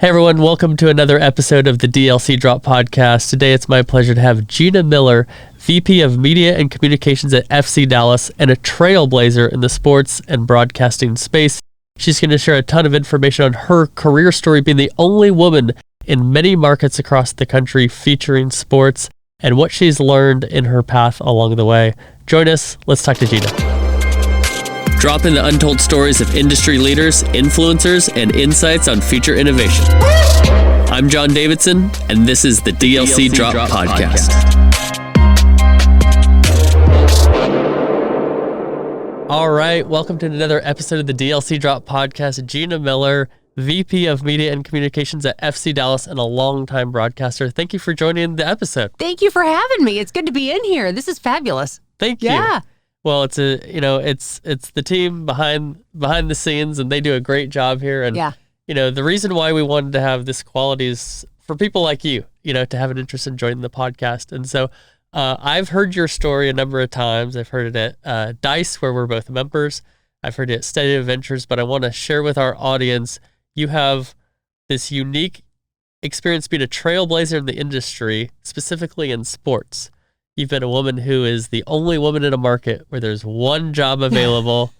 Hey everyone, welcome to another episode of the DLC Drop Podcast. Today it's my pleasure to have Gina Miller, VP of Media and Communications at FC Dallas and a trailblazer in the sports and broadcasting space. She's going to share a ton of information on her career story, being the only woman in many markets across the country featuring sports and what she's learned in her path along the way. Join us. Let's talk to Gina. Drop in the untold stories of industry leaders, influencers, and insights on future innovation. I'm John Davidson, and this is the DLC Drop Podcast. All right, welcome to another episode of the DLC Drop Podcast. Gina Miller, VP of Media and Communications at FC Dallas and a longtime broadcaster. Thank you for joining the episode. Thank you for having me. It's good to be in here. This is fabulous. Thank you. Yeah. Well, it's the team behind the scenes, and they do a great job here. And the reason why we wanted to have this quality is for people like you, to have an interest in joining the podcast. And so, I've heard your story a number of times. I've heard it at Dice, where we're both members. I've heard it at Steady Adventures, but I want to share with our audience. You have this unique experience being a trailblazer in the industry, specifically in sports. You've been a woman who is the only woman in a market where there's one job available,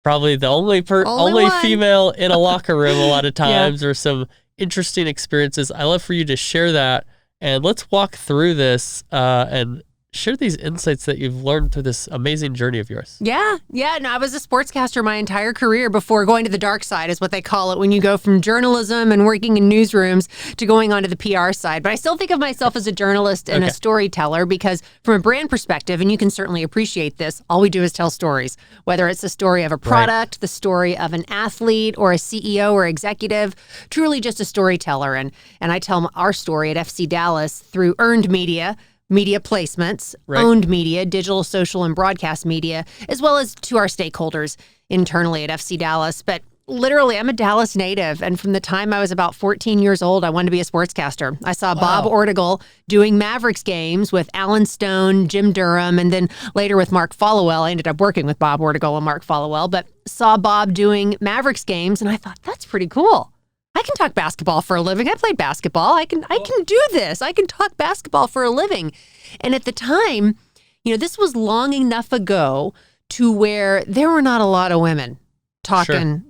probably the only female in a locker room a lot of times, or some interesting experiences. I love for you to share that, and let's walk through this and share these insights that you've learned through this amazing journey of yours. Yeah. No, I was a sportscaster my entire career before going to the dark side, is what they call it, when you go from journalism and working in newsrooms to going onto the PR side. But I still think of myself as a journalist and a storyteller, because from a brand perspective, and you can certainly appreciate this, all we do is tell stories. Whether it's the story of a product, the story of an athlete or a CEO or executive, truly just a storyteller. And I tell our story at FC Dallas through earned media placements, owned media, digital, social, and broadcast media, as well as to our stakeholders internally at FC Dallas. But literally, I'm a Dallas native, and from the time I was about 14 years old, I wanted to be a sportscaster. I saw Bob Ortigal doing Mavericks games with Alan Stone, Jim Durham, and then later with Mark Followell. I ended up working with Bob Ortigal and Mark Followell, but saw Bob doing Mavericks games, and I thought, that's pretty cool. I can talk basketball for a living. I played basketball. I can do this. I can talk basketball for a living. And at the time, this was long enough ago to where there were not a lot of women talking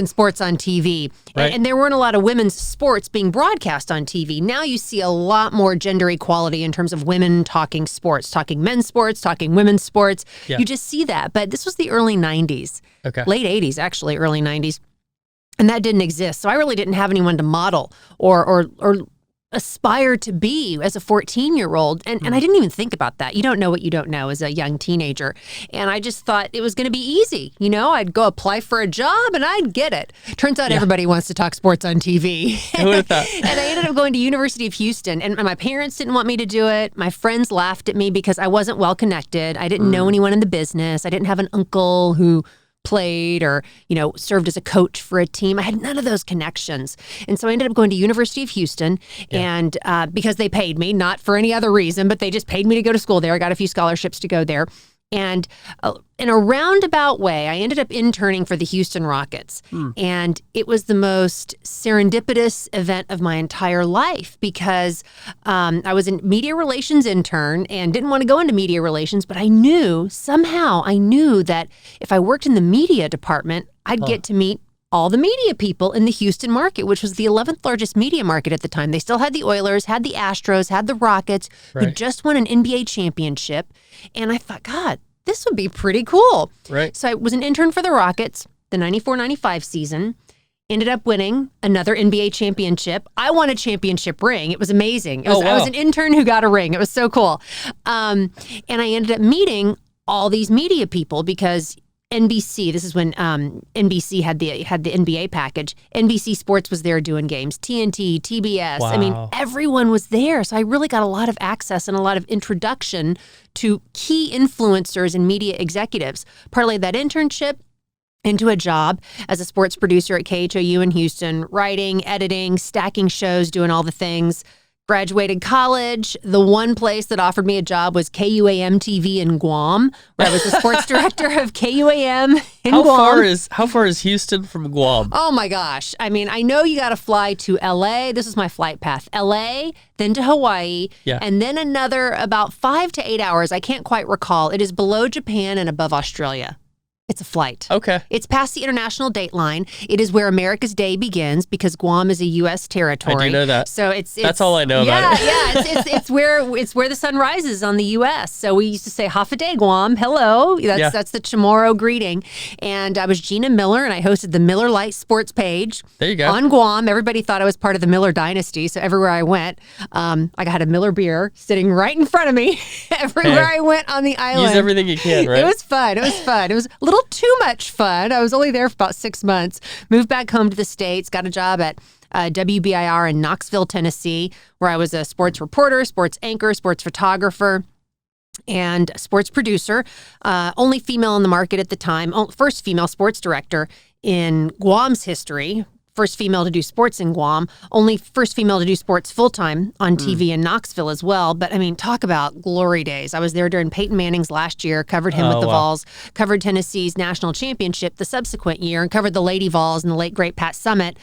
sports on TV. Right. And there weren't a lot of women's sports being broadcast on TV. Now you see a lot more gender equality in terms of women talking sports, talking men's sports, talking women's sports. Yeah. You just see that. But this was the early 90s, late 80s, actually, early 90s. And that didn't exist. So I really didn't have anyone to model or aspire to be as a 14-year-old. And I didn't even think about that. You don't know what you don't know as a young teenager. And I just thought it was going to be easy. I'd go apply for a job and I'd get it. Turns out everybody wants to talk sports on TV. Who would have thought? And I ended up going to University of Houston. And my parents didn't want me to do it. My friends laughed at me because I wasn't well connected. I didn't know anyone in the business. I didn't have an uncle who played or, served as a coach for a team. I had none of those connections. And so I ended up going to University of Houston and because they paid me, not for any other reason, but they just paid me to go to school there. I got a few scholarships to go there. And in a roundabout way, I ended up interning for the Houston Rockets. And it was the most serendipitous event of my entire life because I was a media relations intern and didn't want to go into media relations, but I knew that if I worked in the media department, I'd get to meet all the media people in the Houston market, which was the 11th largest media market at the time. They still had the Oilers, had the Astros, had the Rockets, who just won an NBA championship. And I thought, God, this would be pretty cool. Right. So I was an intern for the Rockets, the 94-95 season, ended up winning another NBA championship. I won a championship ring. It was amazing. I was an intern who got a ring. It was so cool. And I ended up meeting all these media people because NBC, this is when NBC had the NBA package. NBC Sports was there doing games. TNT, TBS. Wow. I mean, everyone was there. So I really got a lot of access and a lot of introduction to key influencers and media executives. Parlayed that internship into a job as a sports producer at KHOU in Houston, writing, editing, stacking shows, doing all the things. Graduated college. The one place that offered me a job was KUAM TV in Guam, where I was the sports director of KUAM in Guam. How far is Houston from Guam? Oh my gosh. I mean, I know you got to fly to LA. This is my flight path. LA, then to Hawaii, and then another about 5 to 8 hours. I can't quite recall. It is below Japan and above Australia. It's a flight. Okay. It's past the international date line. It is where America's Day begins because Guam is a U.S. territory. I do know that. So it's that's all I know about it. Yeah, it's where the sun rises on the U.S. So we used to say "Hafa Day, Guam." Hello. That's the Chamorro greeting. And I was Gina Miller, and I hosted the Miller Lite Sports page. There you go. On Guam. Everybody thought I was part of the Miller dynasty. So everywhere I went, I had a Miller beer sitting right in front of me everywhere I went on the island. Use everything you can, right? It was fun. It was a little too much fun. I was only there for about 6 months. Moved back home to the States, got a job at WBIR in Knoxville, Tennessee, where I was a sports reporter, sports anchor, sports photographer, and sports producer. Only female in the market at the time. First female sports director in Guam's history. First female to do sports in Guam, only first female to do sports full-time on TV in Knoxville as well. But I mean, talk about glory days. I was there during Peyton Manning's last year, covered him with the Vols, covered Tennessee's national championship the subsequent year, and covered the Lady Vols and the late, great Pat Summitt,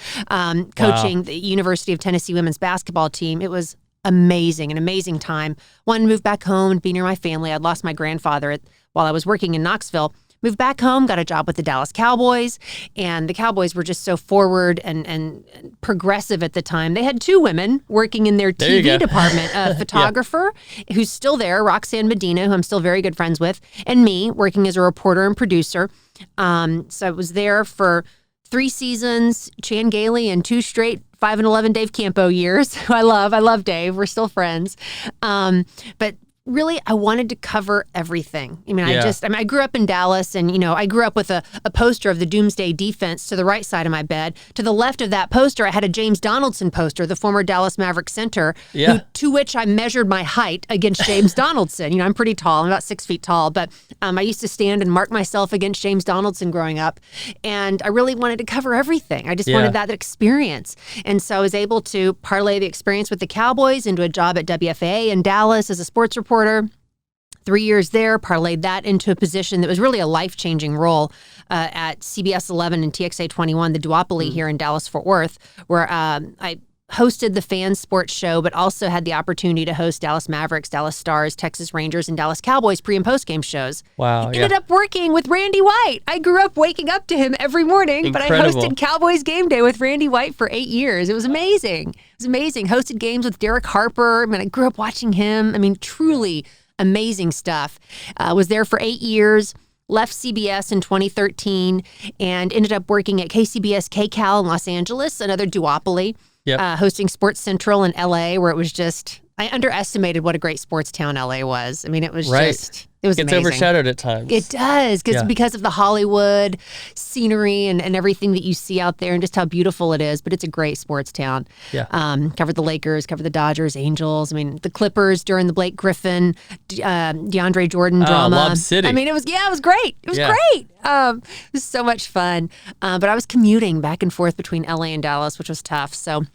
coaching the University of Tennessee women's basketball team. It was amazing, an amazing time. Wanted to move back home and be near my family. I'd lost my grandfather while I was working in Knoxville. Moved back home, got a job with the Dallas Cowboys, and the Cowboys were just so forward and progressive at the time. They had 2 women working in their TV department, a photographer who's still there, Roxanne Medina, who I'm still very good friends with, and me working as a reporter and producer. So I was there for 3 seasons, Chan Gailey, and 2 straight 5 and 11 Dave Campo years. I love Dave. We're still friends. But really, I wanted to cover everything. I mean, I grew up in Dallas, and, I grew up with a poster of the Doomsday Defense to the right side of my bed. To the left of that poster, I had a James Donaldson poster, the former Dallas Mavericks center, to which I measured my height against James Donaldson. I'm pretty tall. I'm about 6 feet tall, but I used to stand and mark myself against James Donaldson growing up, and I really wanted to cover everything. I just wanted that experience. And so I was able to parlay the experience with the Cowboys into a job at WFA in Dallas as a sports reporter. 3 years there, parlayed that into a position that was really a life-changing role at CBS 11 and TXA 21, the duopoly here in Dallas-Fort Worth, where I hosted the fan sports show, but also had the opportunity to host Dallas Mavericks, Dallas Stars, Texas Rangers, and Dallas Cowboys pre- and post-game shows. Wow. Ended up working with Randy White. I grew up waking up to him every morning, but I hosted Cowboys Game Day with Randy White for 8 years. It was amazing. Hosted games with Derek Harper. I mean, I grew up watching him. I mean, truly amazing stuff. Was there for 8 years. Left CBS in 2013 and ended up working at KCBS KCAL in Los Angeles, another duopoly. Hosting Sports Central in LA, where it was just, I underestimated what a great sports town LA was. I mean, it was just, it was amazing. It's overshadowed at times. It does, because of the Hollywood scenery and everything that you see out there and just how beautiful it is. But it's a great sports town. Covered the Lakers, covered the Dodgers, Angels. I mean, the Clippers during the Blake Griffin, DeAndre Jordan drama. Lob City. I mean, it was great. It was great. It was so much fun. But I was commuting back and forth between LA and Dallas, which was tough. So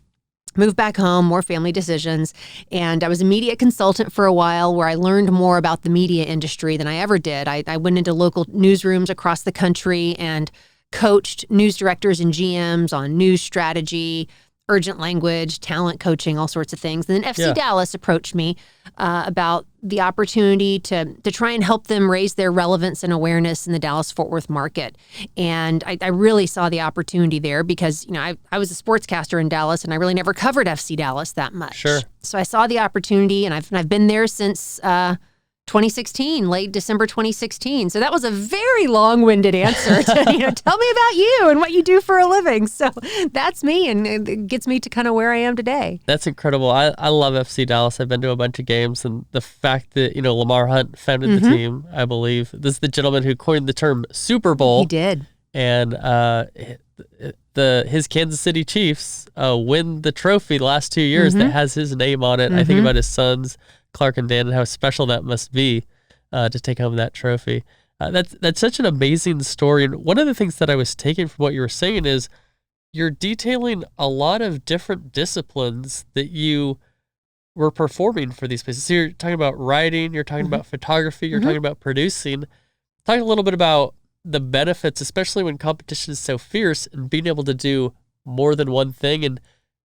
moved back home, more family decisions, and I was a media consultant for a while where I learned more about the media industry than I ever did. I went into local newsrooms across the country and coached news directors and GMs on news strategy, urgent language, talent coaching, all sorts of things. And then FC Dallas approached me about the opportunity to try and help them raise their relevance and awareness in the Dallas-Fort Worth market. And I really saw the opportunity there because, I was a sportscaster in Dallas and I really never covered FC Dallas that much. Sure. So I saw the opportunity and I've been there since 2016, late December 2016. So that was a very long-winded answer to, tell me about you and what you do for a living. So that's me, and it gets me to kind of where I am today. That's incredible. I love FC Dallas. I've been to a bunch of games, and the fact that, Lamar Hunt founded the team, I believe. This is the gentleman who coined the term Super Bowl. He did. And his Kansas City Chiefs win the trophy the last 2 years that has his name on it. I think about his sons, Clark and Dan, and how special that must be to take home that trophy. That's such an amazing story. And one of the things that I was taking from what you were saying is you're detailing a lot of different disciplines that you we're performing for these places. So you're talking about writing, you're talking about photography, you're talking about producing. Talk a little bit about the benefits, especially when competition is so fierce, and being able to do more than one thing. And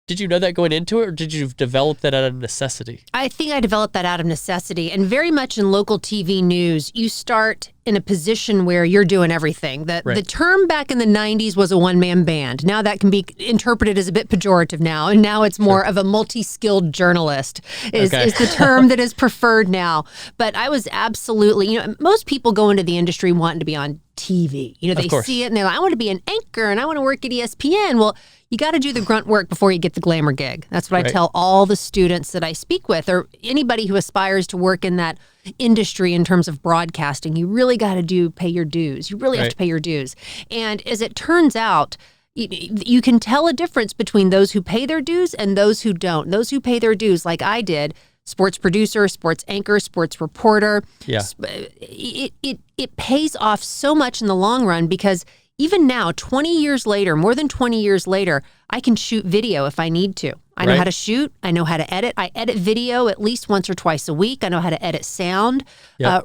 did you know that going into it, or did you develop that out of necessity? I think I developed that out of necessity. And very much in local TV news, you start in a position where you're doing everything. The term back in the 90s was a one-man band. Now that can be interpreted as a bit pejorative now. And now it's more of a multi-skilled journalist is the term that is preferred now. But I was absolutely, most people go into the industry wanting to be on TV. They see it and they're like, I want to be an anchor and I want to work at ESPN. Well, you got to do the grunt work before you get the glamour gig. That's what I tell all the students that I speak with, or anybody who aspires to work in that industry in terms of broadcasting. You really got to pay your dues. You really have to pay your dues. And as it turns out, you can tell a difference between those who pay their dues and those who don't. Those who pay their dues, like I did, sports producer, sports anchor, sports reporter. Yeah. It pays off so much in the long run, because even now, 20 years later, more than 20 years later, I can shoot video if I need to. I know how to shoot. I know how to edit. I edit video at least once or twice a week. I know how to edit sound.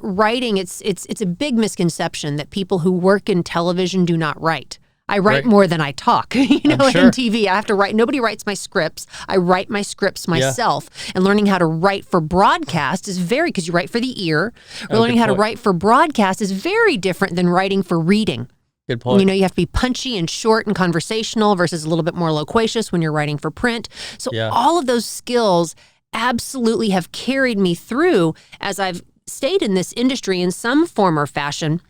Writing, it's a big misconception that people who work in television do not write. I write more than I talk, in TV. I have to write. Nobody writes my scripts. I write my scripts myself. And learning how to write for broadcast is because you write for the ear. Learning how to write for broadcast is very different than writing for reading. Good point. You have to be punchy and short and conversational versus a little bit more loquacious when you're writing for print. So all of those skills absolutely have carried me through as I've stayed in this industry in some form or fashion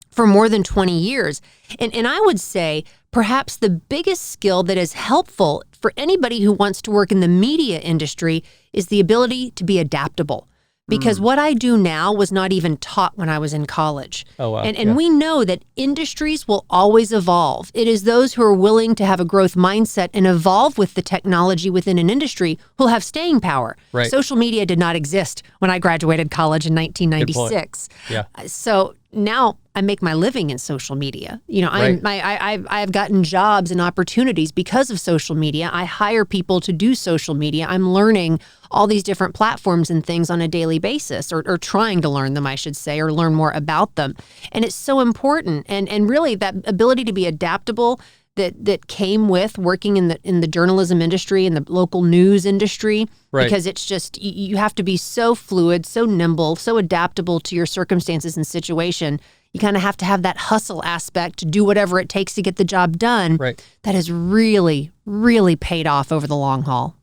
for more than 20 years. And I would say perhaps the biggest skill that is helpful for anybody who wants to work in the media industry is the ability to be adaptable. Because what I do now was not even taught when I was in college. Oh, wow. And we know that industries will always evolve. It is those who are willing to have a growth mindset and evolve with the technology within an industry who'll have staying power. Right. Social media did not exist when I graduated college in 1996. Yeah. So now I make my living in social media. I've gotten jobs and opportunities because of social media. I hire people to do social media. I'm learning all these different platforms and things on a daily basis, or trying to learn them, I should say, or learn more about them. And it's so important. And really that ability to be adaptable that came with working in the journalism industry and the local news industry, because it's just, you have to be so fluid, so nimble, so adaptable to your circumstances and situation. You kind of have to have that hustle aspect to do whatever it takes to get the job done. Right. That has really, really paid off over the long haul.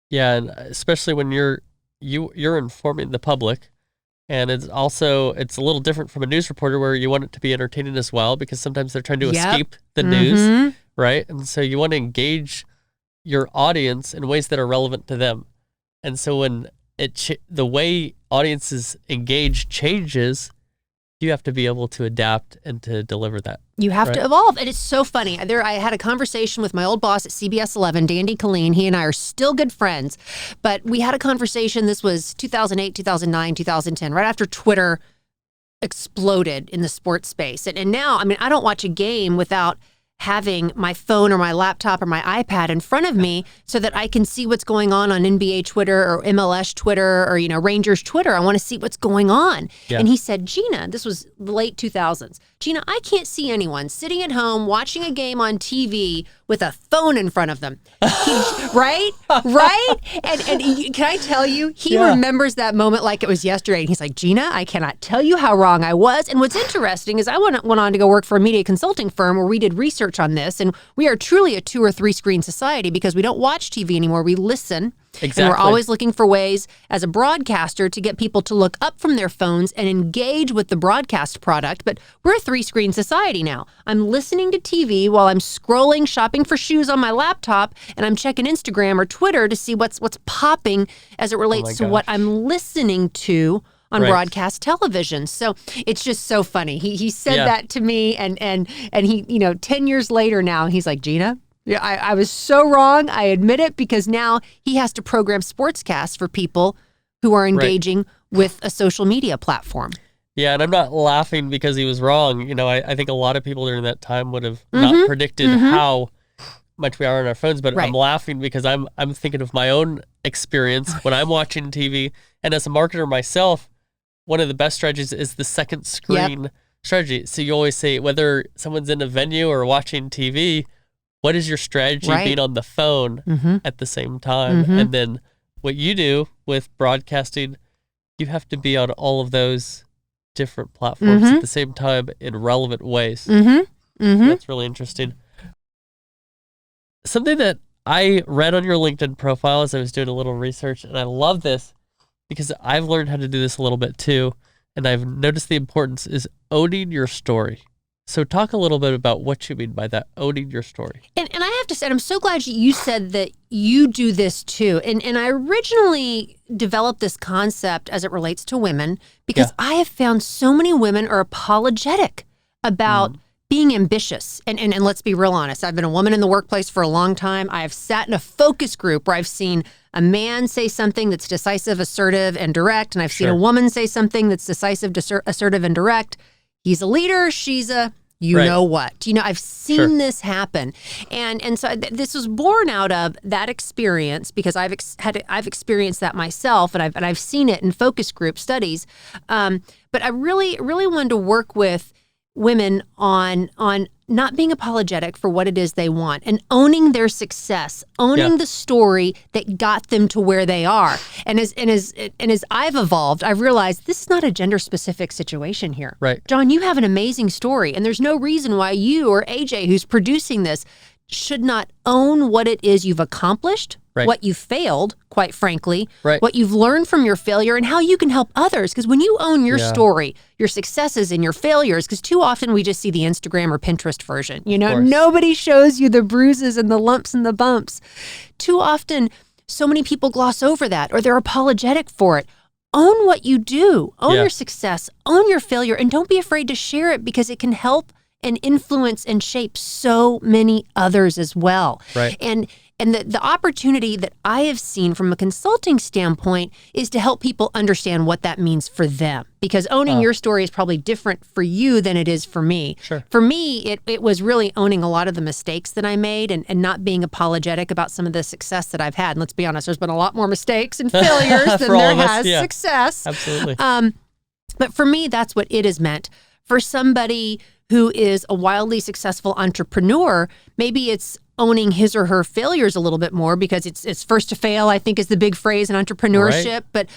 Yeah, and especially when you're informing the public, and it's a little different from a news reporter where you want it to be entertaining as well, because sometimes they're trying to escape the news, right? And so you want to engage your audience in ways that are relevant to them. And so when the way audiences engage changes, you have to be able to adapt and to deliver that. You have to evolve. And it's so funny. I had a conversation with my old boss at CBS 11, Dandy Colleen. He and I are still good friends. But we had a conversation, this was 2008, 2009, 2010, right after Twitter exploded in the sports space. And now, I don't watch a game without having my phone or my laptop or my iPad in front of me so that I can see what's going on NBA Twitter or MLS Twitter or, Rangers Twitter. I want to see what's going on. Yeah. And he said, Gina, this was the late 2000s, Gina, I can't see anyone sitting at home watching a game on TV with a phone in front of them. Right? And can I tell you, he remembers that moment like it was yesterday. And he's like, Gina, I cannot tell you how wrong I was. And what's interesting is I went on to go work for a media consulting firm where we did research on this. And we are truly a 2 or 3 screen society because we don't watch TV anymore. We listen. Exactly. And we're always looking for ways as a broadcaster to get people to look up from their phones and engage with the broadcast product. But we're a 3-screen society now. I'm listening to TV while I'm scrolling, shopping for shoes on my laptop, and I'm checking Instagram or Twitter to see what's popping as it relates to what I'm listening to on broadcast television. So it's just so funny. He said that to me, and he 10 years later now, he's like, Gina, yeah, I was so wrong. I admit it, because now he has to program sportscasts for people who are engaging with a social media platform. Yeah, and I'm not laughing because he was wrong. I think a lot of people during that time would have not predicted how much we are on our phones, but I'm laughing because I'm thinking of my own experience when I'm watching TV. And as a marketer myself, one of the best strategies is the second screen strategy. So you always say, whether someone's in a venue or watching TV, what is your strategy being on the phone at the same time? And then what you do with broadcasting, you have to be on all of those different platforms at the same time in relevant ways. That's really interesting. Something that I read on your LinkedIn profile as I was doing a little research, and I love this because I've learned how to do this a little bit too, and I've noticed the importance, is owning your story. So talk a little bit about what you mean by that, owning your story. And I have to say, I'm so glad you said that you do this too. And I originally developed this concept as it relates to women because I have found so many women are apologetic about being ambitious. And let's be real honest. I've been a woman in the workplace for a long time. I have sat in a focus group where I've seen a man say something that's decisive, assertive, and direct. And I've seen a woman say something that's decisive, assertive, and direct. He's a leader. She's a know what. I've seen this happen. And so this was born out of that experience because I've experienced that myself and I've seen it in focus group studies. But I really wanted to work with women on not being apologetic for what it is they want and owning their success, owning the story that got them to where they are. And as I've evolved, I've realized this is not a gender specific situation here. Right. John, you have an amazing story, and there's no reason why you or AJ, who's producing this, should not own what it is you've accomplished, what you failed, quite frankly, what you've learned from your failure, and how you can help others. Because when you own your story, your successes and your failures, because too often we just see the Instagram or Pinterest version. Nobody shows you the bruises and the lumps and the bumps. Too often, so many people gloss over that, or they're apologetic for it. Own what you do. Own your success. Own your failure. And don't be afraid to share it because it can help and influence and shape so many others as well. Right. And the opportunity that I have seen from a consulting standpoint is to help people understand what that means for them. Because owning your story is probably different for you than it is for me. Sure. For me, it was really owning a lot of the mistakes that I made and not being apologetic about some of the success that I've had. And let's be honest, there's been a lot more mistakes and failures than there has success. Absolutely. But for me, that's what it has meant. For somebody who is a wildly successful entrepreneur, maybe it's owning his or her failures a little bit more because it's first to fail, I think, is the big phrase in entrepreneurship. But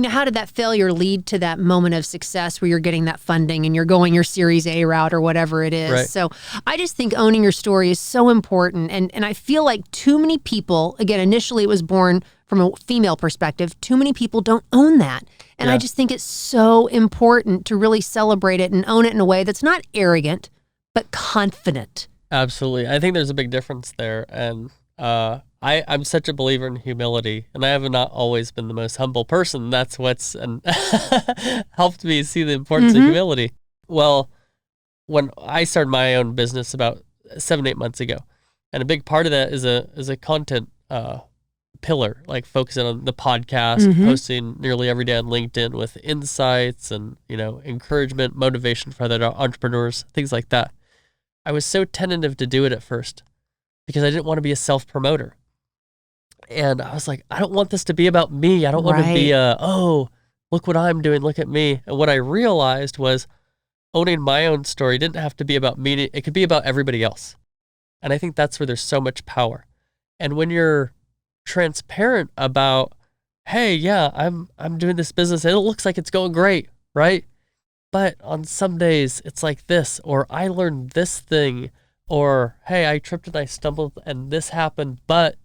how did that failure lead to that moment of success where you're getting that funding and you're going your Series A route or whatever it is? Right. So I just think owning your story is so important. And I feel like too many people, again, initially it was born from a female perspective, too many people don't own that. And I just think it's so important to really celebrate it and own it in a way that's not arrogant, but confident. Absolutely. I think there's a big difference there. And I'm such a believer in humility, and I have not always been the most humble person. That's what's helped me see the importance of humility. Well, when I started my own business about 7-8 months ago, and a big part of that is a content pillar, like focusing on the podcast, posting nearly every day on LinkedIn with insights and, encouragement, motivation for other entrepreneurs, things like that. I was so tentative to do it at first because I didn't want to be a self-promoter. And I was like, I don't want this to be about me. I don't want to be look what I'm doing, look at me. And what I realized was owning my own story didn't have to be about me. It could be about everybody else. And I think that's where there's so much power. And when you're transparent about, hey, yeah, I'm doing this business and it looks like it's going great, right? But on some days it's like this, or I learned this thing, or hey, I tripped and I stumbled and this happened, but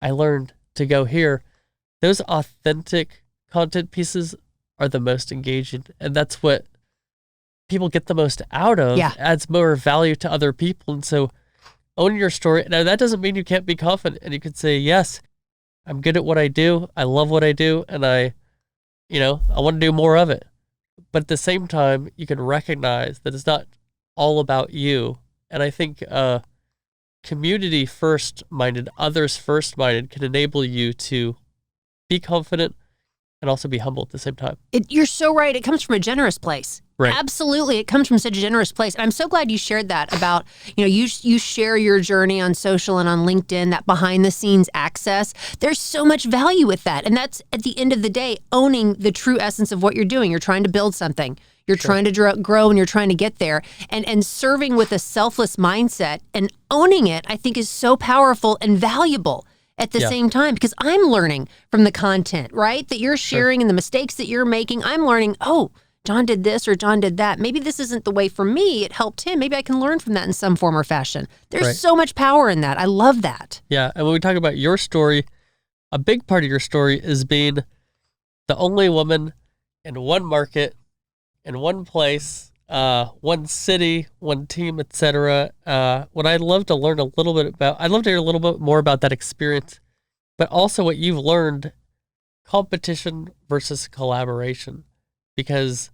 I learned to go here. Those authentic content pieces are the most engaging, and that's what people get the most out of. Adds more value to other people. And so own your story. Now that doesn't mean you can't be confident, and you could say, yes, I'm good at what I do. I love what I do. And I want to do more of it. But at the same time, you can recognize that it's not all about you. And I think community first minded, others first minded can enable you to be confident and also be humble at the same time. You're so right. It comes from a generous place. Right. Absolutely. It comes from such a generous place. And I'm so glad you shared that about, you share your journey on social and on LinkedIn, that behind the scenes access. There's so much value with that. And that's, at the end of the day, owning the true essence of what you're doing. You're trying to build something. You're trying to grow, and you're trying to get there. And serving with a selfless mindset and owning it, I think, is so powerful and valuable at the same time, because I'm learning from the content, right, that you're sharing and the mistakes that you're making. I'm learning, oh, John did this or John did that. Maybe this isn't the way for me. It helped him. Maybe I can learn from that in some form or fashion. There's so much power in that. I love that. Yeah. And when we talk about your story, a big part of your story is being the only woman in one market, in one place, one city, one team, etc. What I'd love to learn a little bit about, I'd love to hear a little bit more about that experience, but also what you've learned, competition versus collaboration, because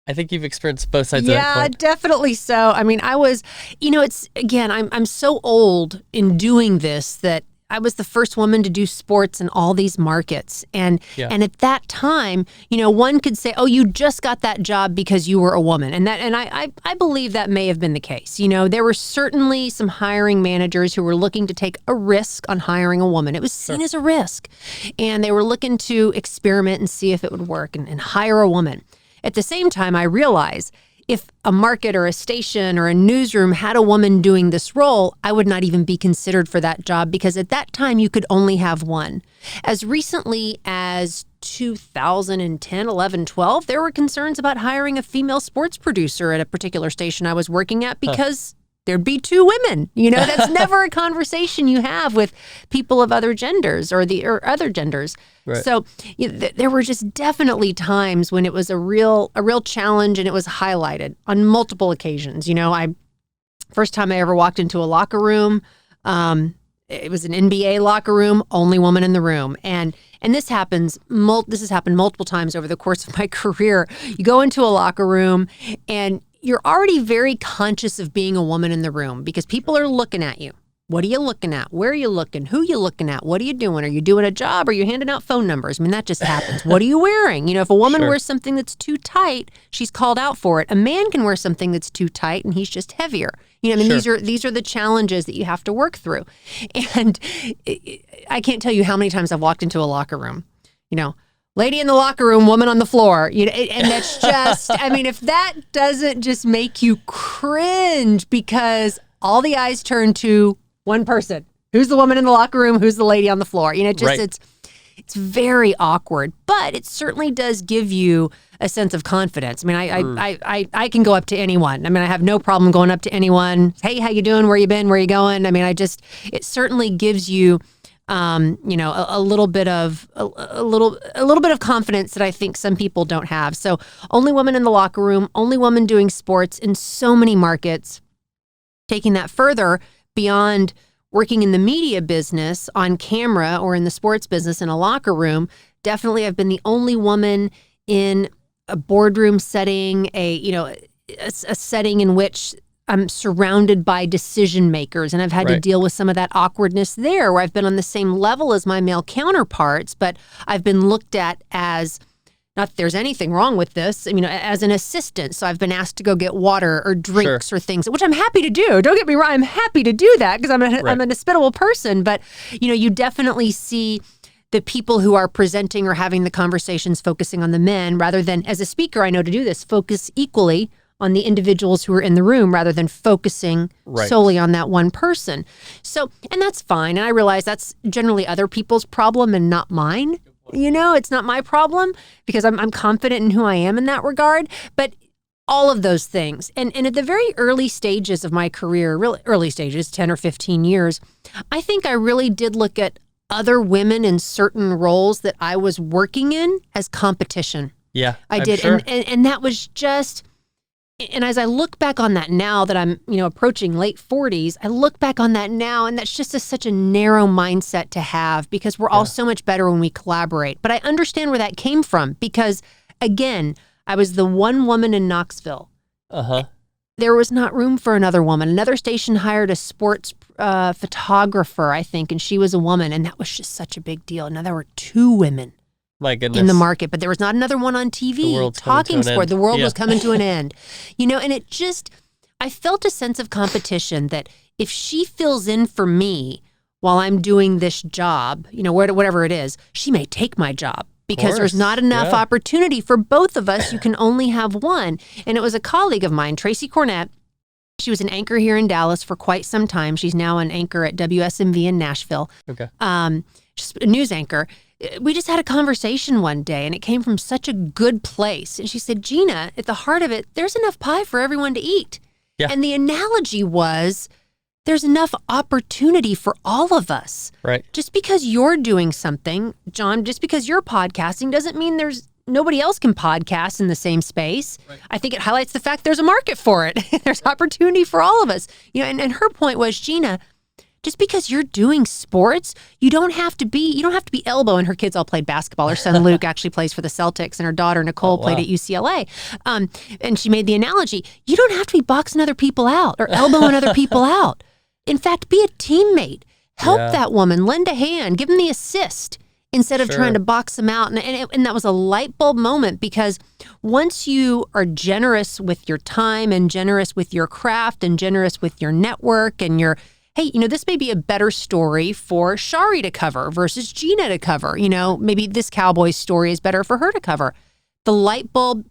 I think you've experienced both sides of that coin. Yeah, definitely so. I mean, I was, it's, again, I'm so old in doing this that I was the first woman to do sports in all these markets. And at that time, one could say, oh, you just got that job because you were a woman. And I believe that may have been the case. There were certainly some hiring managers who were looking to take a risk on hiring a woman. It was seen as a risk. And they were looking to experiment and see if it would work and hire a woman. At the same time, I realized if a market or a station or a newsroom had a woman doing this role, I would not even be considered for that job, because at that time you could only have one. As recently as 2010, 11, 12, there were concerns about hiring a female sports producer at a particular station I was working at because there'd be two women. That's never a conversation you have with people of other genders or other genders. Right. So there were just definitely times when it was a real challenge, and it was highlighted on multiple occasions. First time I ever walked into a locker room, it was an NBA locker room, only woman in the room. And this happens, this has happened multiple times over the course of my career. You go into a locker room and you're already very conscious of being a woman in the room because people are looking at you. What are you looking at? Where are you looking? Who are you looking at? What are you doing? Are you doing a job? Are you handing out phone numbers? I mean, that just happens. What are you wearing? If a woman wears something that's too tight, she's called out for it. A man can wear something that's too tight and he's just heavier. These are the challenges that you have to work through. And I can't tell you how many times I've walked into a locker room, lady in the locker room, woman on the floor, and that's just, if that doesn't just make you cringe, because all the eyes turn to one person. Who's the woman in the locker room? Who's the lady on the floor? It's very awkward, but it certainly does give you a sense of confidence. I can go up to anyone. I have no problem going up to anyone. Hey, how you doing? Where you been? Where you going? It certainly gives you a little bit of confidence that I think some people don't have. So only woman in the locker room, only woman doing sports in so many markets. Taking that further beyond working in the media business on camera or in the sports business in a locker room, definitely I've been the only woman in a boardroom setting, a setting in which I'm surrounded by decision makers, and I've had to deal with some of that awkwardness there, where I've been on the same level as my male counterparts, but I've been looked at as, not that there's anything wrong with this, as an assistant. So I've been asked to go get water or drinks or things, which I'm happy to do. Don't get me wrong, I'm happy to do that because I'm an hospitable person. But, you definitely see the people who are presenting or having the conversations focusing on the men, rather than, as a speaker, I know to do this, focus equally on the individuals who are in the room rather than focusing solely on that one person. So, and that's fine. And I realize that's generally other people's problem and not mine. It's not my problem because I'm confident in who I am in that regard. But all of those things. And at the very early stages of my career, really early stages, 10 or 15 years, I think I really did look at other women in certain roles that I was working in as competition. Yeah, I did. Sure. And that was just, and as I look back on that now that I'm, approaching late 40s, I look back on that now, and that's just such a narrow mindset to have, because we're all so much better when we collaborate. But I understand where that came from, because again, I was the one woman in Knoxville. There was not room for another woman. Another station hired a sports photographer, I think, and she was a woman, and that was just such a big deal. Now there were two women My goodness. in the market, but there was not another one on TV talking sport. The world was coming to an end. And it just, I felt a sense of competition that if she fills in for me while I'm doing this job, whatever it is, she may take my job because there's not enough opportunity for both of us. You can only have one. And it was a colleague of mine, Tracy Cornett. She was an anchor here in Dallas for quite some time. She's now an anchor at WSMV in Nashville. Okay. Just a news anchor. We just had a conversation one day, and it came from such a good place. And she said, Gina, at the heart of it, there's enough pie for everyone to eat. Yeah. And the analogy was, there's enough opportunity for all of us. Right. Just because you're doing something, John, just because you're podcasting doesn't mean nobody else can podcast in the same space. Right. I think it highlights the fact there's a market for it. There's opportunity for all of us. And her point was, Gina, just because you're doing sports, you don't have to be elbow. And her kids all played basketball. Her son Luke actually plays for the Celtics, and her daughter Nicole played at UCLA. And she made the analogy, you don't have to be boxing other people out or elbowing other people out. In fact, be a teammate. Help that woman, lend a hand, give them the assist instead of trying to box them out. And that was a light bulb moment, because once you are generous with your time and generous with your craft and generous with your network and your, hey, this may be a better story for Shari to cover versus Gina to cover. Maybe this Cowboys story is better for her to cover. The light bulb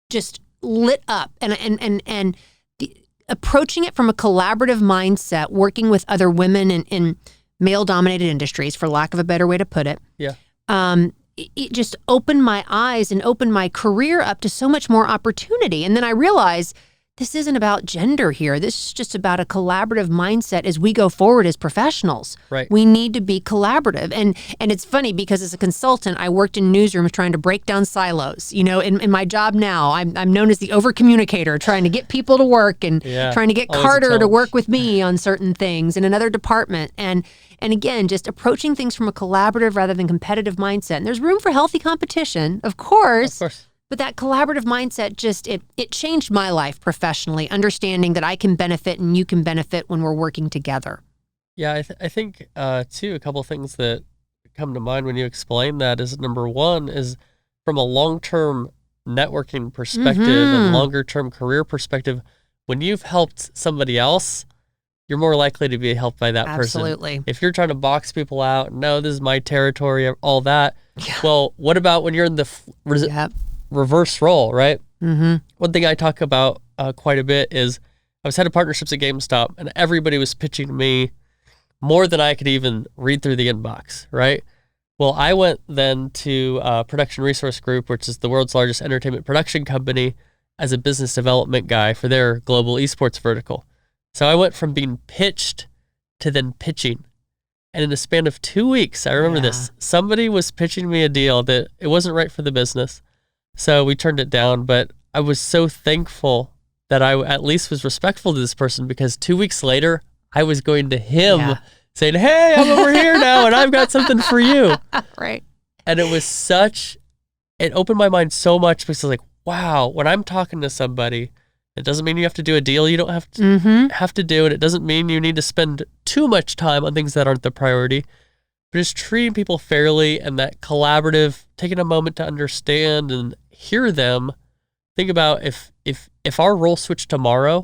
just lit up, and approaching it from a collaborative mindset, working with other women in male-dominated industries, for lack of a better way to put it. Yeah. It just opened my eyes and opened my career up to so much more opportunity. And then I realized this isn't about gender here. This is just about a collaborative mindset as we go forward as professionals. Right. We need to be collaborative. And it's funny because as a consultant, I worked in newsrooms trying to break down silos. In my job now, I'm known as the over-communicator, trying to get people to work and trying to get Carter to work with me on certain things in another department. And again, just approaching things from a collaborative rather than competitive mindset. And there's room for healthy competition, of course. Of course. But that collaborative mindset just, it changed my life professionally, understanding that I can benefit and you can benefit when we're working together. Yeah, I think, too, a couple of things that come to mind when you explain that is, number one is from a long-term networking perspective and longer-term career perspective, when you've helped somebody else, you're more likely to be helped by that person. Absolutely. If you're trying to box people out, no, this is my territory, all that. Yeah. Well, what about when you're in the reverse role, right? Mm-hmm. One thing I talk about quite a bit is I was head of partnerships at GameStop, and everybody was pitching me more than I could even read through the inbox, right? Well, I went then to Production Resource Group, which is the world's largest entertainment production company, as a business development guy for their global esports vertical. So I went from being pitched to then pitching. And in the span of 2 weeks, I remember this, somebody was pitching me a deal that it wasn't right for the business. So we turned it down, but I was so thankful that I at least was respectful to this person, because 2 weeks later, I was going to him saying, hey, I'm over here now and I've got something for you. Right. And it opened my mind so much, because I was like, wow, when I'm talking to somebody, it doesn't mean you have to do a deal you don't have to do, and it doesn't mean you need to spend too much time on things that aren't the priority. But just treating people fairly and that collaborative, taking a moment to understand and hear them. Think about if our role switched tomorrow,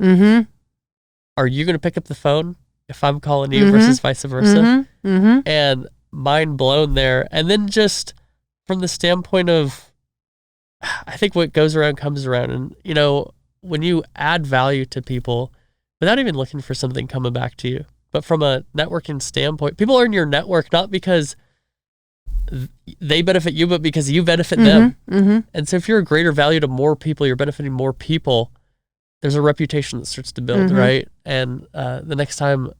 are you going to pick up the phone if I'm calling you versus vice versa? And mind blown there. And then just from the standpoint of, I think what goes around comes around. And, when you add value to people without even looking for something coming back to you, but from a networking standpoint, people are in your network not because they benefit you, but because you benefit them. And so if you're a greater value to more people, you're benefiting more people, there's a reputation that starts to build, right? And the next time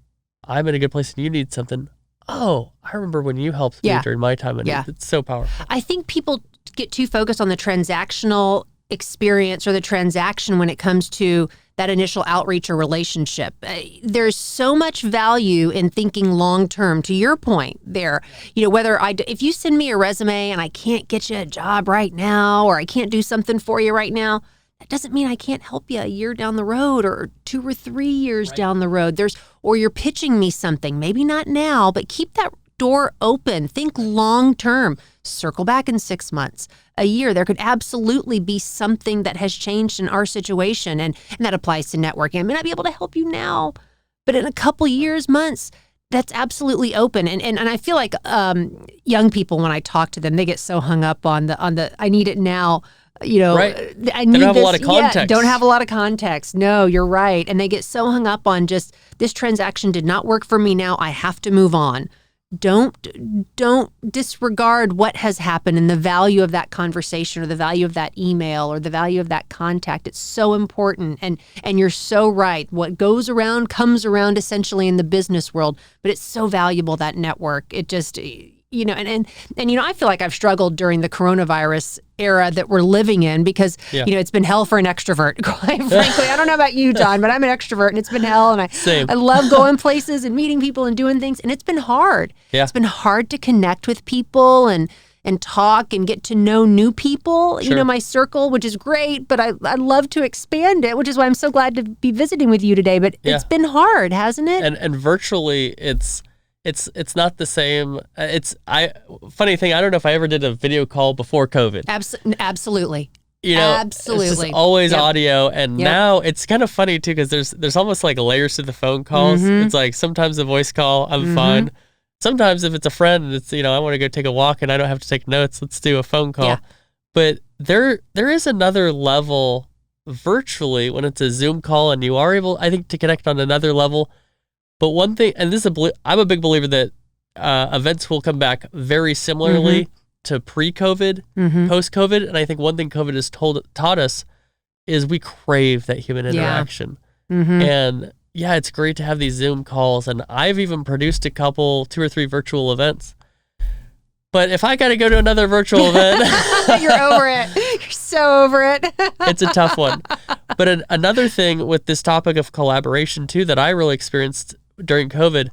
I'm in a good place and you need something, oh, I remember when you helped me during my time. And it's so powerful. I think people get too focused on the transactional experience or the transaction when it comes to that initial outreach or relationship. There's so much value in thinking long-term, to your point there. If you send me a resume and I can't get you a job right now, or I can't do something for you right now, that doesn't mean I can't help you a year down the road or 2 or 3 years down the road. Or you're pitching me something, maybe not now, but keep door open. Think long term. Circle back in 6 months, a year. There could absolutely be something that has changed in our situation. And that applies to networking. I may not be able to help you now, but in a couple years, months, that's absolutely open. And I feel like young people, when I talk to them, they get so hung up on the I need it now. Right. I need don't have this. a lot of context. Yeah, don't have a lot of context. No, you're right. And they get so hung up on just, this transaction did not work for me now. I have to move on. Don't disregard what has happened and the value of that conversation or the value of that email or the value of that contact. It's so important. And you're so right. What goes around comes around, essentially, in the business world, but it's so valuable, that network. It just, and I feel like I've struggled during the coronavirus era that we're living in because, it's been hell for an extrovert, quite frankly. I don't know about you, John, but I'm an extrovert and it's been hell. And I love going places and meeting people and doing things. And it's been hard. Yeah. It's been hard to connect with people and talk and get to know new people, Sure. My circle, which is great, but I'd love to expand it, which is why I'm so glad to be visiting with you today. But it's been hard, hasn't it? And virtually it's not the same. Funny thing, I don't know if I ever did a video call before COVID. Absolutely. Absolutely. It's just always audio. And now it's kind of funny too, because there's almost like layers to the phone calls. Mm-hmm. It's like sometimes a voice call, I'm fine. Sometimes if it's a friend and it's, I want to go take a walk and I don't have to take notes, let's do a phone call. Yeah. But there is another level virtually when it's a Zoom call and you are able, I think, to connect on another level. But one thing, and I'm a big believer that events will come back very similarly to pre-COVID, post-COVID. And I think one thing COVID has taught us is we crave that human interaction. And it's great to have these Zoom calls. And I've even produced 2 or 3 virtual events. But if I got to go to another virtual event, you're over it. You're so over it. It's a tough one. But another thing with this topic of collaboration too, that I really experienced during COVID,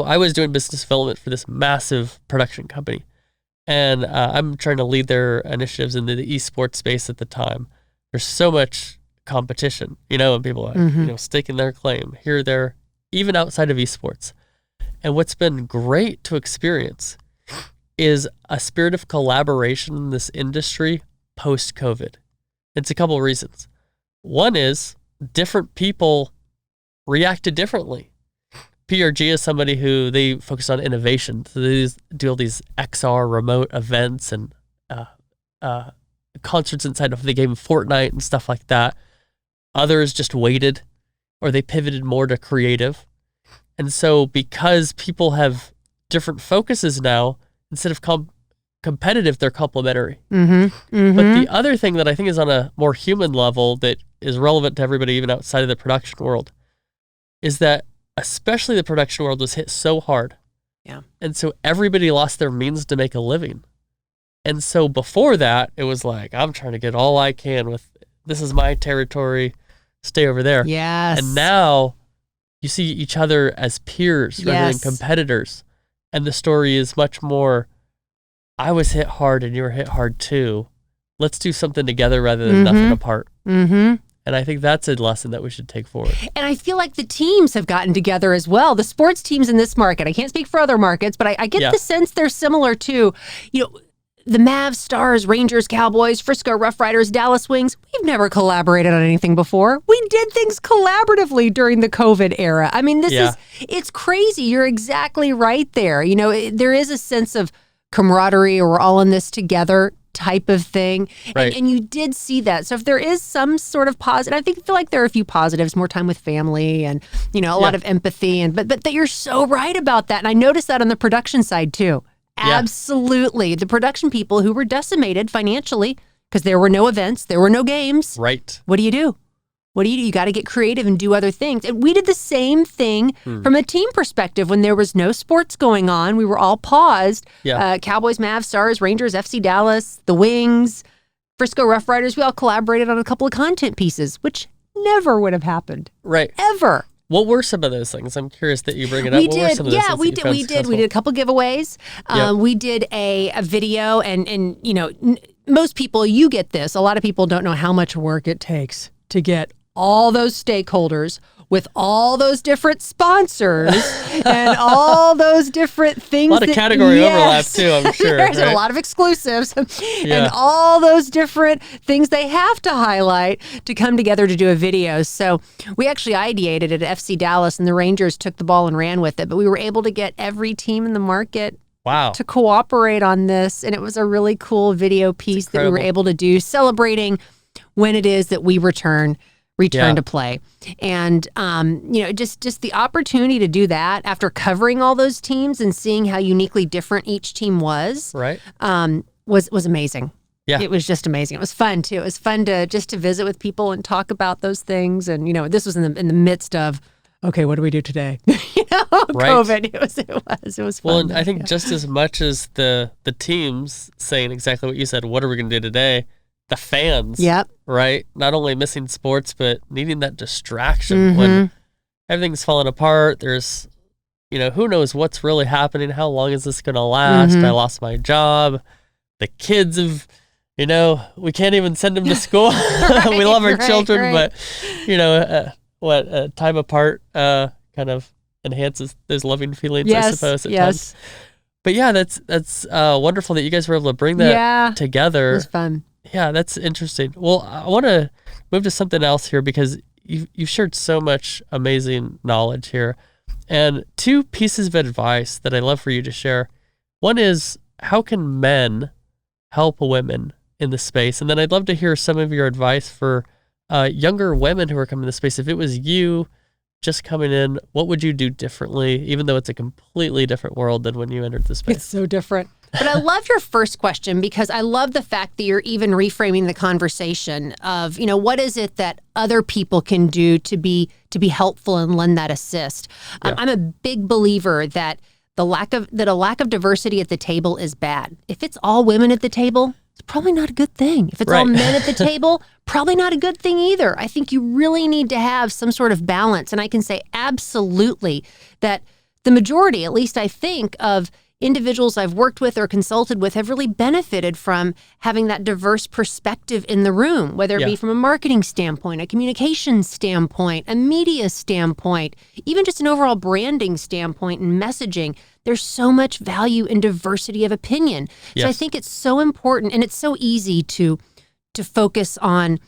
I was doing business development for this massive production company, and I'm trying to lead their initiatives in the esports space at the time. There's so much competition, and people are, staking their claim here, there, even outside of esports. And what's been great to experience is a spirit of collaboration in this industry post-COVID. It's a couple of reasons. One is different people reacted differently. PRG is somebody who they focus on innovation. So they do all these XR remote events and concerts inside of the game Fortnite and stuff like that. Others just waited, or they pivoted more to creative. And so because people have different focuses now, instead of competitive, they're complementary. But the other thing that I think is on a more human level that is relevant to everybody, even outside of the production world, is that especially the production world was hit so hard. Yeah. And so everybody lost their means to make a living. And so before that, it was like, I'm trying to get all I can with, this is my territory, stay over there. Yes. And now you see each other as peers rather than competitors. And the story is much more, I was hit hard and you were hit hard too. Let's do something together rather than nothing apart. And I think that's a lesson that we should take forward. And I feel like the teams have gotten together as well. The sports teams in this market, I can't speak for other markets, but I get the sense they're similar to, the Mavs, Stars, Rangers, Cowboys, Frisco Rough Riders, Dallas Wings. We've never collaborated on anything before. We did things collaboratively during the COVID era. I mean, it's crazy. You're exactly right there. There is a sense of camaraderie, or we're all in this together type of thing. Right. And you did see that. So if there is some sort of positive, I feel like there are a few positives, more time with family and, a lot of empathy. But that you're so right about that. And I noticed that on the production side too. Absolutely. The production people who were decimated financially because there were no events, there were no games. Right. What do? You got to get creative and do other things. And we did the same thing from a team perspective when there was no sports going on. We were all paused. Yeah. Cowboys, Mavs, Stars, Rangers, FC Dallas, the Wings, Frisco Rough Riders. We all collaborated on a couple of content pieces, which never would have happened. Right. Ever. What were some of those things? I'm curious that you bring it up. We did. We did a couple giveaways. We did a video, and most people, you get this. A lot of people don't know how much work it takes to get all those stakeholders with all those different sponsors and all those different things. A lot of category overlap too, I'm sure. There's a lot of exclusives and all those different things they have to highlight to come together to do a video. So we actually ideated it at FC Dallas, and the Rangers took the ball and ran with it. But we were able to get every team in the market to cooperate on this. And it was a really cool video piece that we were able to do, celebrating when it is that we return to play. And, just the opportunity to do that after covering all those teams and seeing how uniquely different each team was, was amazing. Yeah. It was just amazing. It was fun too. It was fun to visit with people and talk about those things. And, this was in the midst of, okay, what do we do today? COVID. It was fun. Well, and I think just as much as the teams saying exactly what you said, what are we going to do today? The fans, right? Not only missing sports, but needing that distraction when everything's falling apart. There's, who knows what's really happening? How long is this going to last? I lost my job. The kids have, we can't even send them to school. We love our children, but, time apart kind of enhances those loving feelings, I suppose, at times. But yeah, that's wonderful that you guys were able to bring that together. It was fun. Yeah, that's interesting. Well, I want to move to something else here because you've shared so much amazing knowledge here. And 2 pieces of advice that I love for you to share. One is, how can men help women in the space? And then I'd love to hear some of your advice for younger women who are coming to the space. If it was you just coming in, what would you do differently, even though it's a completely different world than when you entered the space? It's so different. But I love your first question because I love the fact that you're even reframing the conversation of, what is it that other people can do to be helpful and lend that assist. I'm a big believer that a lack of diversity at the table is bad. If it's all women at the table, it's probably not a good thing. If it's all men at the table, probably not a good thing either. I think you really need to have some sort of balance. And I can say absolutely that the majority, at least I think, of individuals I've worked with or consulted with have really benefited from having that diverse perspective in the room, whether it be from a marketing standpoint, a communications standpoint, a media standpoint, even just an overall branding standpoint and messaging. There's so much value in diversity of opinion. So I think it's so important, and it's so easy to focus on,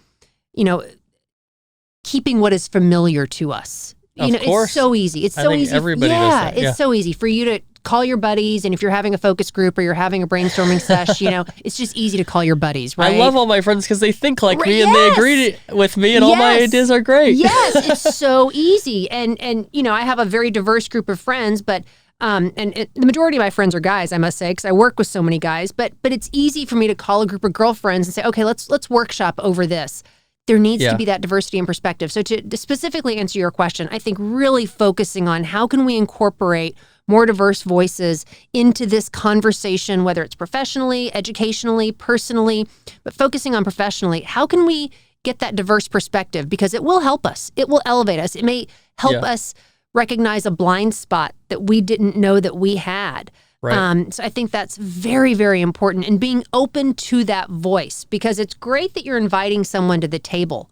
keeping what is familiar to us. It's so easy. It's so easy. Everybody does that. It's so easy for you to call your buddies, and if you're having a focus group or you're having a brainstorming sesh, it's just easy to call your buddies, right? I love all my friends because they think like me and they agree with me, and all my ideas are great. Yes, it's so easy, and I have a very diverse group of friends, but the majority of my friends are guys, I must say, because I work with so many guys. But it's easy for me to call a group of girlfriends and say, okay, let's workshop over this. There needs to be that diversity and perspective. So to specifically answer your question, I think really focusing on how can we incorporate more diverse voices into this conversation, whether it's professionally, educationally, personally, but focusing on professionally, how can we get that diverse perspective? Because it will help us. It will elevate us. It may help us recognize a blind spot that we didn't know that we had. Right. So I think that's very, very important, and being open to that voice, because it's great that you're inviting someone to the table.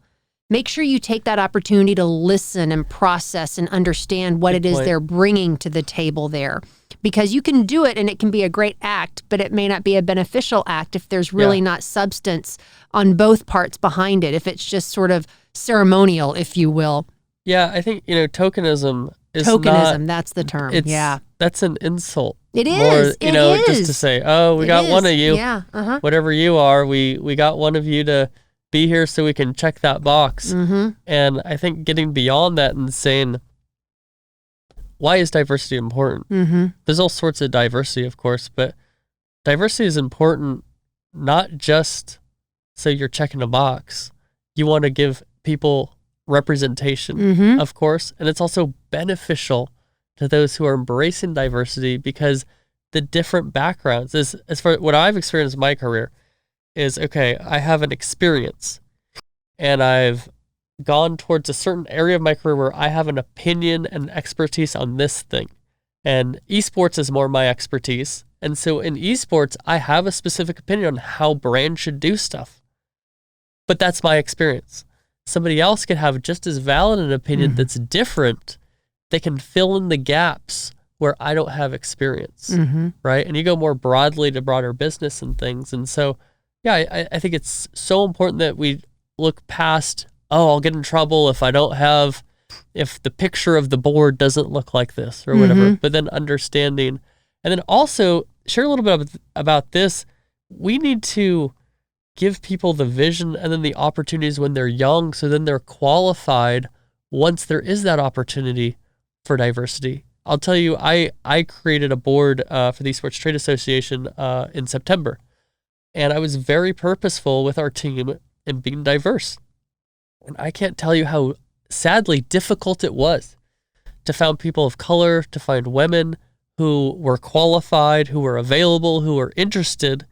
Make sure you take that opportunity to listen and process and understand what it is they're bringing to the table there. Because you can do it and it can be a great act, but it may not be a beneficial act if there's really not substance on both parts behind it, if it's just sort of ceremonial, if you will. Yeah, I think, tokenism is Tokenism, that's the term. That's an insult. It is. More, just to say, oh, we got one of you. Yeah. Whatever you are, we got one of you to be here so we can check that box. And I think getting beyond that and saying, why is diversity important? There's all sorts of diversity, of course, but diversity is important not just so you're checking a box. You want to give people representation, of course, and it's also beneficial to those who are embracing diversity, because the different backgrounds, as far what I've experienced in my career, is, okay, I have an experience and I've gone towards a certain area of my career where I have an opinion and expertise on this thing. And esports is more my expertise. And so in esports, I have a specific opinion on how brands should do stuff. But that's my experience. somebody else could have just as valid an opinion that's different. They can fill in the gaps where I don't have experience, right? And you go more broadly to broader business and things. And so, yeah, I think it's so important that we look past, I'll get in trouble if the picture of the board doesn't look like this or whatever, but then understanding. And then also share a little bit about this. We need to give people the vision and then the opportunities when they're young, so then they're qualified once there is that opportunity for diversity. I'll tell you, I created a board for the Esports Trade Association in September, and I was very purposeful with our team in being diverse. And I can't tell you how sadly difficult it was to find people of color, to find women who were qualified, who were available, who were interested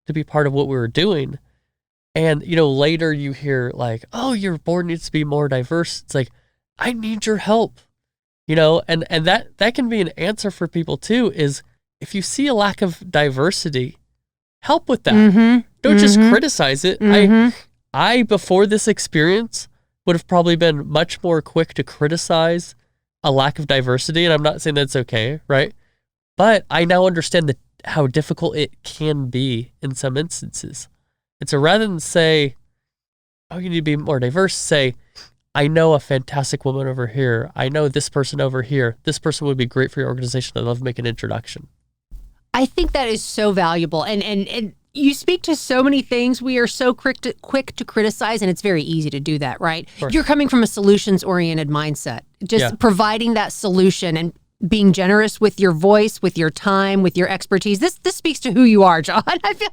to be part of what we were doing. And, later you hear like, oh, your board needs to be more diverse. It's like, I need your help, and that can be an answer for people too, is if you see a lack of diversity, help with that. Don't just criticize it. I, before this experience, would have probably been much more quick to criticize a lack of diversity. And I'm not saying that's okay, right? But I now understand how difficult it can be in some instances. And so rather than say, oh, you need to be more diverse, say, I know a fantastic woman over here. I know this person over here. This person would be great for your organization. I'd love to make an introduction. I think that is so valuable. And you speak to so many things. We are so quick to criticize, and it's very easy to do that, right? You're coming from a solutions-oriented mindset, just providing that solution and being generous with your voice, with your time, with your expertise. This speaks to who you are, John. I feel,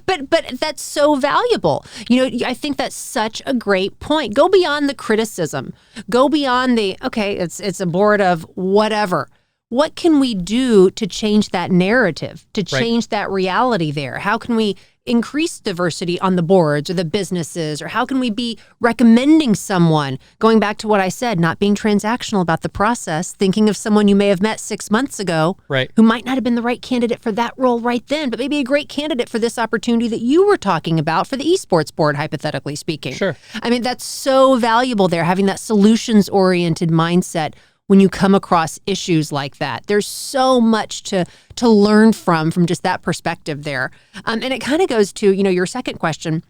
but that's so valuable. I think that's such a great point. Go beyond the criticism. Go beyond it's a board of whatever. What can we do to change that narrative, to change that reality there? How can we increase diversity on the boards or the businesses, or how can we be recommending someone, going back to what I said, not being transactional about the process, thinking of someone you may have met 6 months ago, who might not have been the right candidate for that role right then, but maybe a great candidate for this opportunity that you were talking about for the esports board, hypothetically speaking. Sure. I mean, that's so valuable there, having that solutions-oriented mindset when you come across issues like that. There's so much to learn from just that perspective there. And it kind of goes to, your second question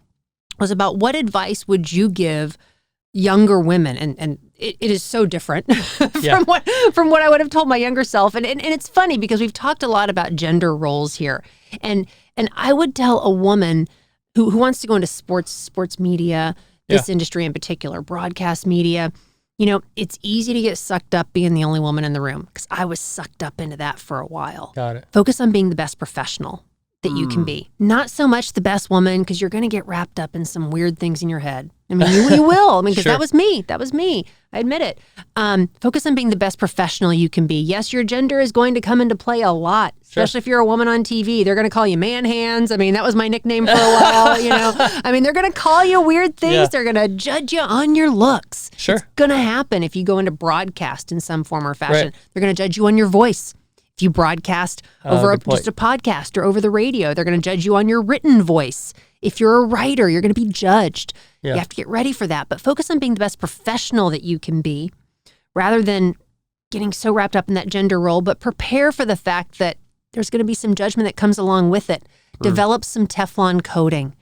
was about what advice would you give younger women? And it is so different from what I would have told my younger self. And it's funny because we've talked a lot about gender roles here. And I would tell a woman who wants to go into sports media, this industry in particular, broadcast media, it's easy to get sucked up being the only woman in the room, because I was sucked up into that for a while. Got it. Focus on being the best professional that you can be. Not so much the best woman, because you're going to get wrapped up in some weird things in your head. I mean, you will. I mean, because that was me. That was me. I admit it. Focus on being the best professional you can be. Yes, your gender is going to come into play a lot, especially if you're a woman on TV. They're going to call you man hands. I mean, that was my nickname for a while, I mean, they're going to call you weird things. Yeah. They're going to judge you on your looks. Sure. It's going to happen if you go into broadcast in some form or fashion. They're going to judge you on your voice. If you broadcast over just a podcast or over the radio, they're going to judge you on your written voice. If you're a writer, you're going to be judged. Yeah. You have to get ready for that. But focus on being the best professional that you can be, rather than getting so wrapped up in that gender role. But prepare for the fact that there's going to be some judgment that comes along with it. Develop some Teflon coating.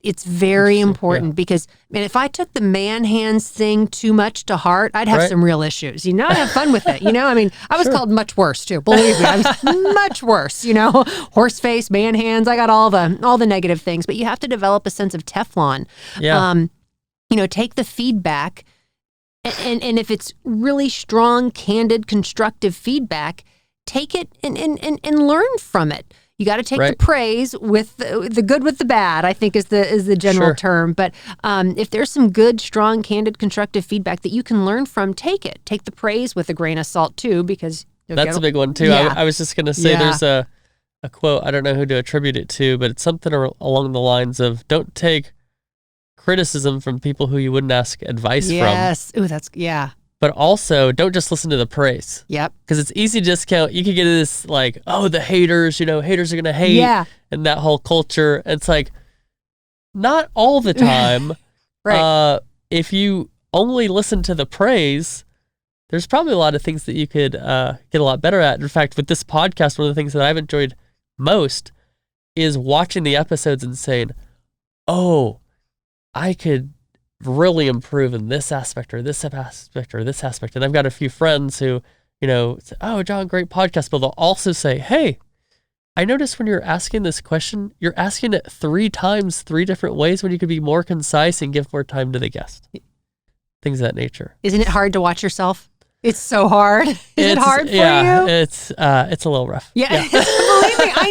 It's very important because, man, if I took the man hands thing too much to heart, I'd have some real issues. I'd have fun with it. I mean, I was called much worse too. Believe me, I was much worse. Horse face, man hands. I got all the negative things. But you have to develop a sense of Teflon. Yeah. Take the feedback, and if it's really strong, candid, constructive feedback, take it and learn from it. You got to take the praise with the good with the bad, I think is the general term. But if there's some good, strong, candid, constructive feedback that you can learn from, take it. Take the praise with a grain of salt too, because that's a big one too. Yeah. I was just going to say there's a quote, I don't know who to attribute it to, but it's something along the lines of, don't take criticism from people who you wouldn't ask advice from. Yes. Ooh, But also, don't just listen to the praise. Yep. Because it's easy to discount. You could get this like, oh, the haters, haters are going to hate. And that whole culture. It's like, not all the time. if you only listen to the praise, there's probably a lot of things that you could get a lot better at. In fact, with this podcast, one of the things that I've enjoyed most is watching the episodes and saying, oh, I could really improve in this aspect or this aspect or this aspect. And I've got a few friends who, say, oh, John, great podcast. But they'll also say, hey, I noticed when you're asking this question, you're asking it 3 times, 3 different ways when you could be more concise and give more time to the guest. Things of that nature. Isn't it hard to watch yourself? It's so hard. Is it hard for you? It's a little rough. Yeah. Believe me, I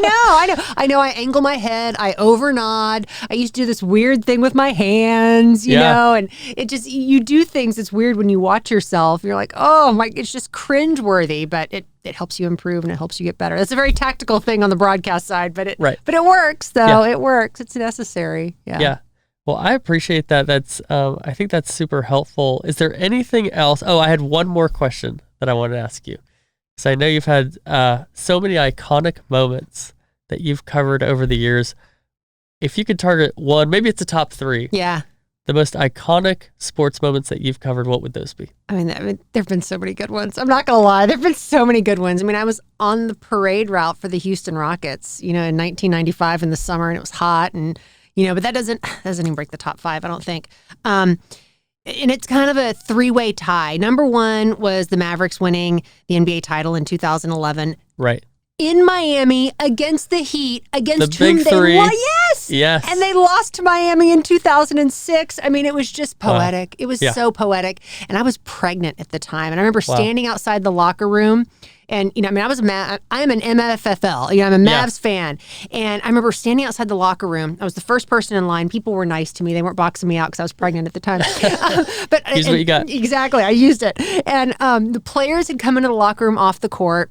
know. I angle my head. I overnod. I used to do this weird thing with my hands, you know, and it just, you do things. It's weird when you watch yourself. You're like, oh my, it's just cringeworthy, but it helps you improve and it helps you get better. That's a very tactical thing on the broadcast side, but it works though. It works. It's necessary. Yeah. Well, I appreciate that. That's I think that's super helpful. Is there anything else? Oh, I had one more question that I wanted to ask you. So I know you've had so many iconic moments that you've covered over the years. If you could target one, maybe it's a top 3. Yeah. The most iconic sports moments that you've covered, what would those be? I mean, there have been so many good ones. I'm not going to lie. There have been so many good ones. I mean, I was on the parade route for the Houston Rockets, in 1995 in the summer, and it was hot, and but that doesn't even break the top 5, I don't think. And it's kind of a 3-way tie. Number 1 was the Mavericks winning the NBA title in 2011. Right. In Miami against the Heat, against the whom big they 3. won. Yes. And they lost to Miami in 2006. I mean, it was just poetic. It was so poetic. And I was pregnant at the time. And I remember standing outside the locker room. And, I am an MFFL, I'm a Mavs fan. And I remember standing outside the locker room. I was the first person in line. People were nice to me. They weren't boxing me out because I was pregnant at the time. But Here's what you got. Exactly. I used it. And the players had come into the locker room off the court.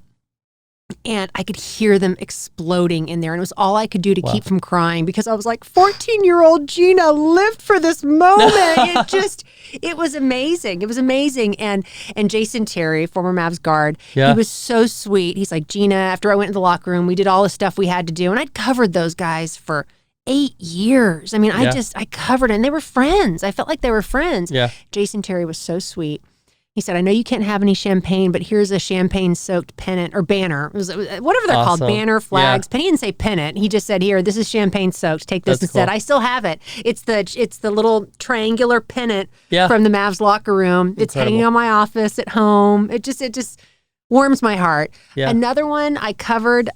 And I could hear them exploding in there. And it was all I could do to keep from crying because I was like, 14-year-old Gina lived for this moment. It was amazing. It was amazing. And Jason Terry, former Mavs guard, he was so sweet. He's like, Gina, after I went into the locker room, we did all the stuff we had to do. And I'd covered those guys for 8 years. I mean, I covered, and they were friends. I felt like they were friends. Yeah. Jason Terry was so sweet. He said, I know you can't have any champagne, but here's a champagne-soaked pennant or banner. It was whatever they're called, banner, flags. He didn't say pennant. He just said, here, this is champagne-soaked. Take this instead. Cool. I still have it. It's the little triangular pennant from the Mavs locker room. It's hanging on my office at home. It just warms my heart. Yeah. Another one I covered,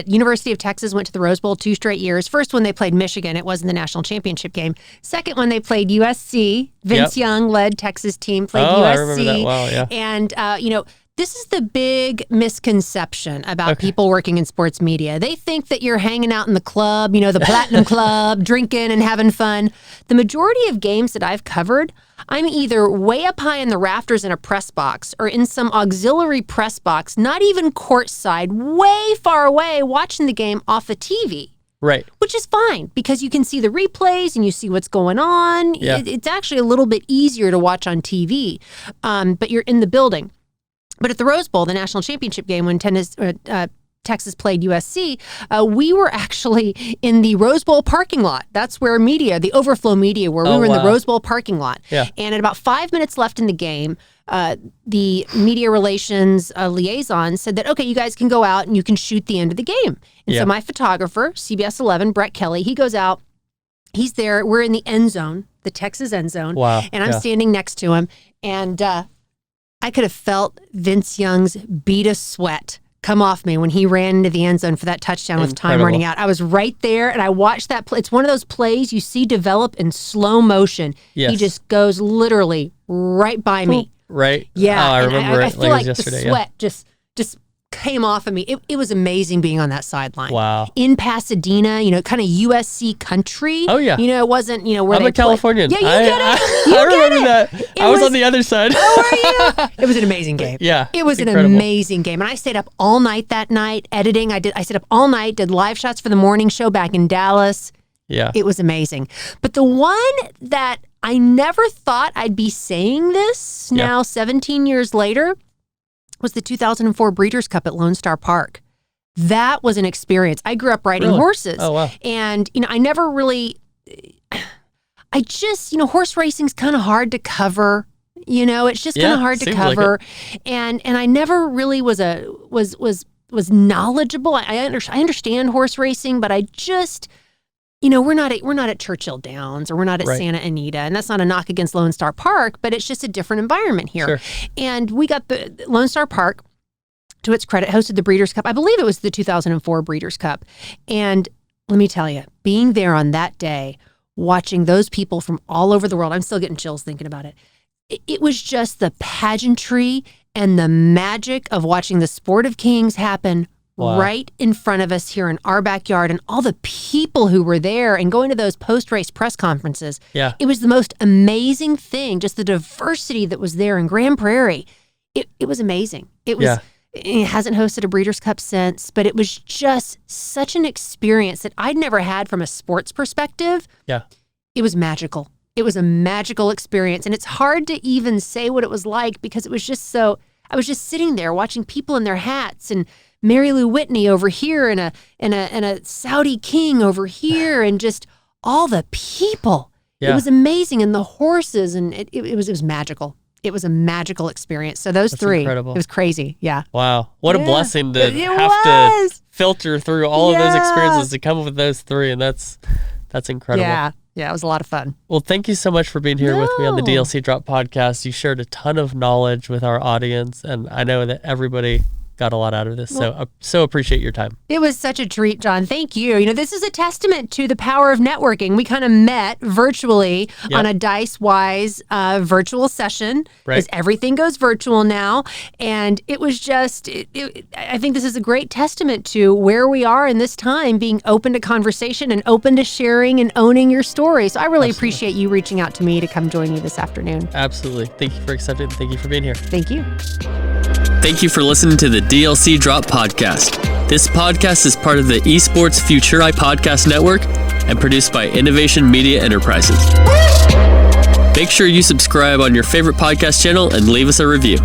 University of Texas went to the Rose Bowl 2 straight years. First one they played Michigan. It wasn't the national championship game. Second one they played USC. Vince Young led Texas team, played USC. I remember that well, yeah. And, this is the big misconception about people working in sports media. They think that you're hanging out in the club, the Platinum Club, drinking and having fun. The majority of games that I've covered, I'm either way up high in the rafters in a press box or in some auxiliary press box, not even courtside, way far away, watching the game off a TV. Right. Which is fine because you can see the replays and you see what's going on. Yeah. It's actually a little bit easier to watch on TV, but you're in the building. But at the Rose Bowl, the national championship game, when Texas played USC, we were actually in the Rose Bowl parking lot. That's where the overflow media were. We were in the Rose Bowl parking lot. Yeah. And at about 5 minutes left in the game, the media relations liaison said that, okay, you guys can go out and you can shoot the end of the game. And so my photographer, CBS 11, Brett Kelly, he goes out. He's there. We're in the end zone, the Texas end zone. Wow. And I'm standing next to him. And I could have felt Vince Young's bead of sweat come off me when he ran into the end zone for that touchdown with time running out. I was right there, and I watched that play. It's one of those plays you see develop in slow motion. Yes. He just goes literally right by me. Right? Yeah. Oh, I remember it. I feel like the sweat just came off of me. It was amazing being on that sideline. Wow. In Pasadena, kind of USC country. Oh, yeah. It wasn't, where I'm a Californian. Yeah, you get it. I remember that. I was on the other side. Oh, were you? It was an amazing game. Yeah. It was incredible. An amazing game. And I stayed up all night that night editing. I stayed up all night, did live shots for the morning show back in Dallas. Yeah. It was amazing. But the one that I never thought I'd be saying this now 17 years later was the 2004 Breeders' Cup at Lone Star Park. That was an experience. I grew up riding horses. Oh, wow. And, I never really... I just, horse racing's kind of hard to cover. It's just kind of hard to cover. Like and I never really was knowledgeable. I understand horse racing, but I just, we're not at Churchill Downs, or we're not at Santa Anita, and that's not a knock against Lone Star Park, but it's just a different environment here. Sure. And we got the Lone Star Park, to its credit, hosted the Breeders' Cup. I believe it was the 2004 Breeders' Cup. And let me tell you, being there on that day, watching those people from all over the world, I'm still getting chills thinking about it. It was just the pageantry and the magic of watching the Sport of Kings happen right in front of us here in our backyard, and all the people who were there and going to those post-race press conferences. Yeah. It was the most amazing thing, just the diversity that was there in Grand Prairie. It was amazing. It was. Yeah. It hasn't hosted a Breeders' Cup since, but it was just such an experience that I'd never had from a sports perspective. Yeah. It was magical. It was a magical experience, and it's hard to even say what it was like, because it was just so, I was just sitting there watching people in their hats, and Mary Lou Whitney over here, and a Saudi king over here, and just all the people. Yeah. It was amazing, and the horses, and it was magical. It was a magical experience. So those three, incredible. It was crazy. Yeah. Wow. What a blessing to to filter through all of those experiences to come up with those three. And that's incredible. Yeah. Yeah. It was a lot of fun. Well, thank you so much for being here with me on the DLC Drop podcast. You shared a ton of knowledge with our audience, and I know that everybody got a lot out of this. So appreciate your time. It was such a treat, John. Thank you. This is a testament to the power of networking. We kind of met virtually on a Dice-wise virtual session, because everything goes virtual now. And it was just, I think this is a great testament to where we are in this time, being open to conversation and open to sharing and owning your story. So I really appreciate you reaching out to me to come join me this afternoon. Absolutely. Thank you for accepting. Thank you for being here. Thank you. Thank you for listening to the DLC Drop podcast. This podcast is part of the Esports Future Podcast Network and produced by Innovation Media Enterprises. Make sure you subscribe on your favorite podcast channel and leave us a review.